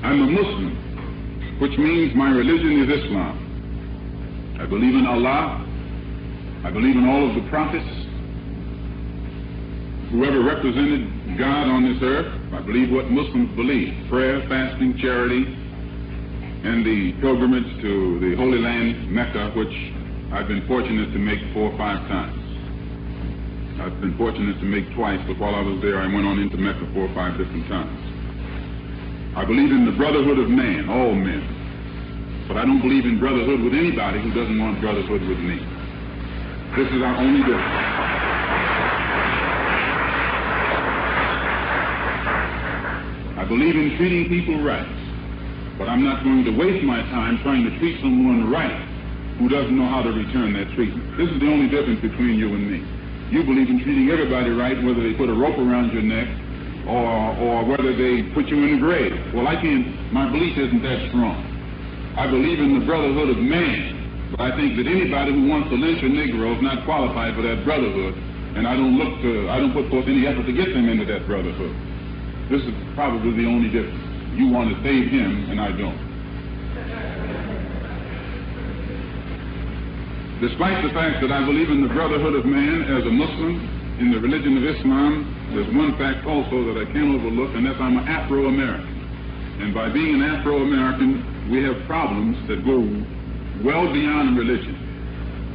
I'm a Muslim, which means my religion is Islam. I believe in Allah. I believe in all of the prophets, whoever represented God on this earth. I believe what Muslims believe: prayer, fasting, charity, and the pilgrimage to the Holy Land, Mecca, which I've been fortunate to make 4 or 5 times. I've been fortunate to make twice, but while I was there, I went on into Mecca 4 or 5 different times. I believe in the brotherhood of man, all men. But I don't believe in brotherhood with anybody who doesn't want brotherhood with me. This is our only difference. I believe in treating people right, but I'm not going to waste my time trying to treat someone right who doesn't know how to return that treatment. This is the only difference between you and me. You believe in treating everybody right, whether they put a rope around your neck or whether they put you in a grave. Well, I can't, my belief isn't that strong. I believe in the brotherhood of man, but I think that anybody who wants to lynch a Negro is not qualified for that brotherhood, and I don't put forth any effort to get them into that brotherhood. This is probably the only difference. You want to save him, and I don't. Despite the fact that I believe in the brotherhood of man as a Muslim in the religion of Islam, there's one fact also that I can't overlook, and that's I'm an Afro-American. And by being an Afro-American, we have problems that go well beyond religion.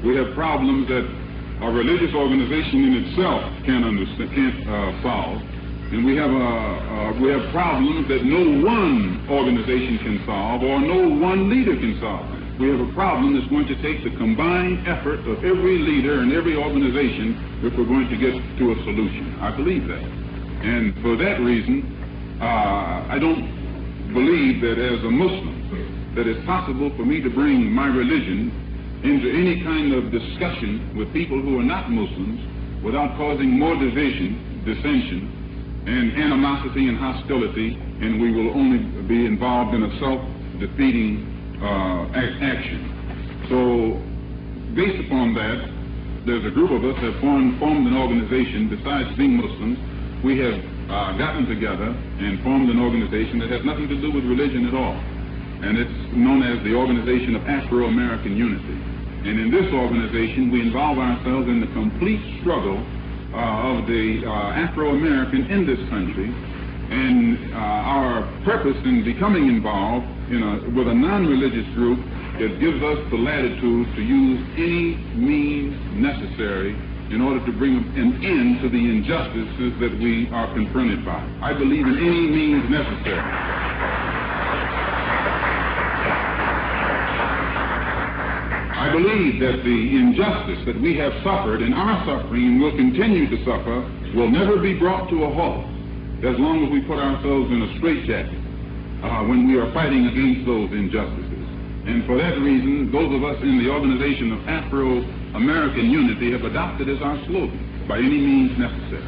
We have problems that a religious organization in itself can't solve. And we have problems that no one organization can solve or no one leader can solve. We have a problem that's going to take the combined effort of every leader and every organization if we're going to get to a solution. I believe that. And for that reason, I don't believe that as a Muslim that it's possible for me to bring my religion into any kind of discussion with people who are not Muslims without causing more division, dissension, and animosity and hostility, and we will only be involved in a self-defeating action. So, based upon that, there's a group of us that formed an organization. Besides being Muslims, we have gotten together and formed an organization that has nothing to do with religion at all, and it's known as the Organization of Afro-American Unity. And in this organization, we involve ourselves in the complete struggle of the Afro-American in this country, and our purpose in becoming involved with a non-religious group, it gives us the latitude to use any means necessary in order to bring an end to the injustices that we are confronted by. I believe in any means necessary. I believe that the injustice that we have suffered and are suffering and will continue to suffer will never be brought to a halt as long as we put ourselves in a straitjacket when we are fighting against those injustices. And for that reason, those of us in the Organization of Afro-American Unity have adopted as our slogan, by any means necessary.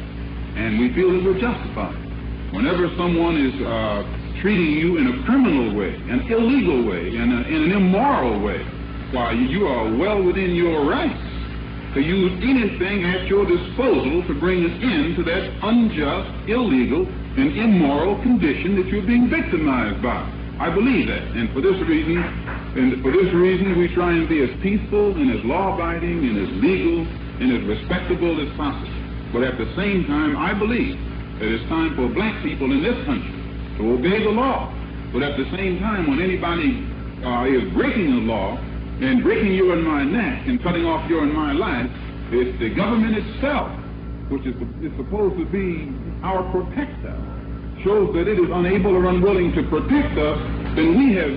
And we feel that we're justified. Whenever someone is treating you in a criminal way, an illegal way, in an immoral way, why, you are well within your rights to use anything at your disposal to bring an end to that unjust, illegal, and immoral condition that you're being victimized by. I believe that, and for this reason, we try and be as peaceful and as law-abiding and as legal and as respectable as possible. But at the same time, I believe that it's time for black people in this country to obey the law. But at the same time, when anybody is breaking the law and breaking your and my neck and cutting off your and my life, it's the government itself, which is supposed to be our protector, shows that it is unable or unwilling to protect us, then we have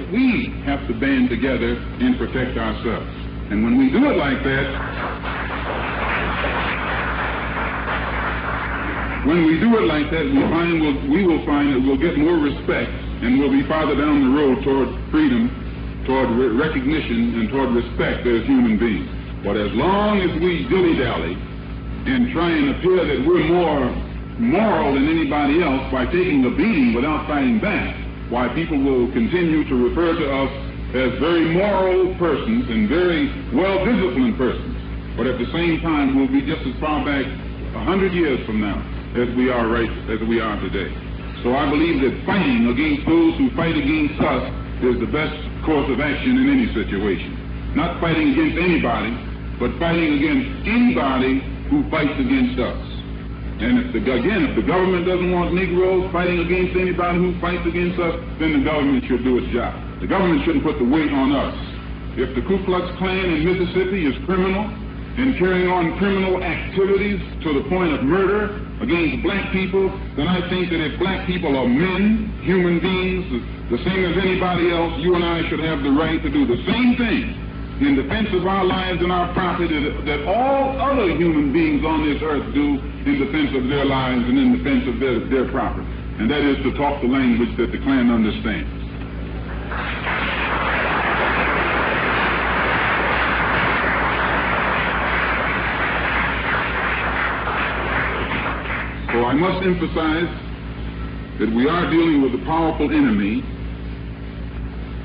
to band together and protect ourselves. And when we do it like that, we will find that we'll get more respect and we'll be farther down the road toward freedom, toward recognition, and toward respect as human beings. But as long as we dilly-dally and try and appear that we're more moral than anybody else by taking a beating without fighting back, why people will continue to refer to us as very moral persons and very well-disciplined persons. But at the same time, we'll be just as far back 100 years from now as we are today. So I believe that fighting against those who fight against us is the best course of action in any situation. Not fighting against anybody, but fighting against anybody who fights against us. And if the government doesn't want Negroes fighting against anybody who fights against us, then the government should do its job. The government shouldn't put the weight on us. If the Ku Klux Klan in Mississippi is criminal and carrying on criminal activities to the point of murder against black people, then I think that if black people are men, human beings, the same as anybody else, you and I should have the right to do the same thing in defense of our lives and our property that all other human beings on this earth do in defense of their lives and in defense of their property. And that is to talk the language that the Klan understands. So I must emphasize that we are dealing with a powerful enemy.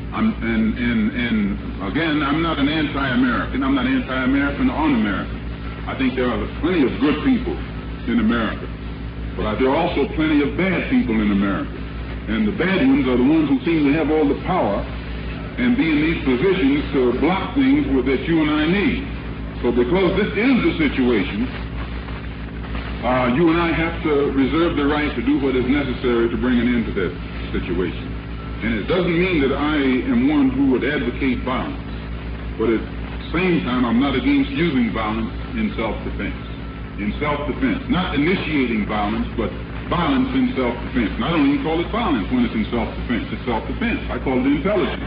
And again, I'm not an anti-American. I'm not anti-American or un-American. I think there are plenty of good people in America. But there are also plenty of bad people in America. And the bad ones are the ones who seem to have all the power and be in these positions to block things that you and I need. So because this is the situation, you and I have to reserve the right to do what is necessary to bring an end to that situation. And it doesn't mean that I am one who would advocate violence, but at the same time, I'm not against using violence in self-defense. In self-defense, not initiating violence, but violence in self-defense. And I don't even call it violence when it's in self-defense. It's self-defense. I call it intelligence.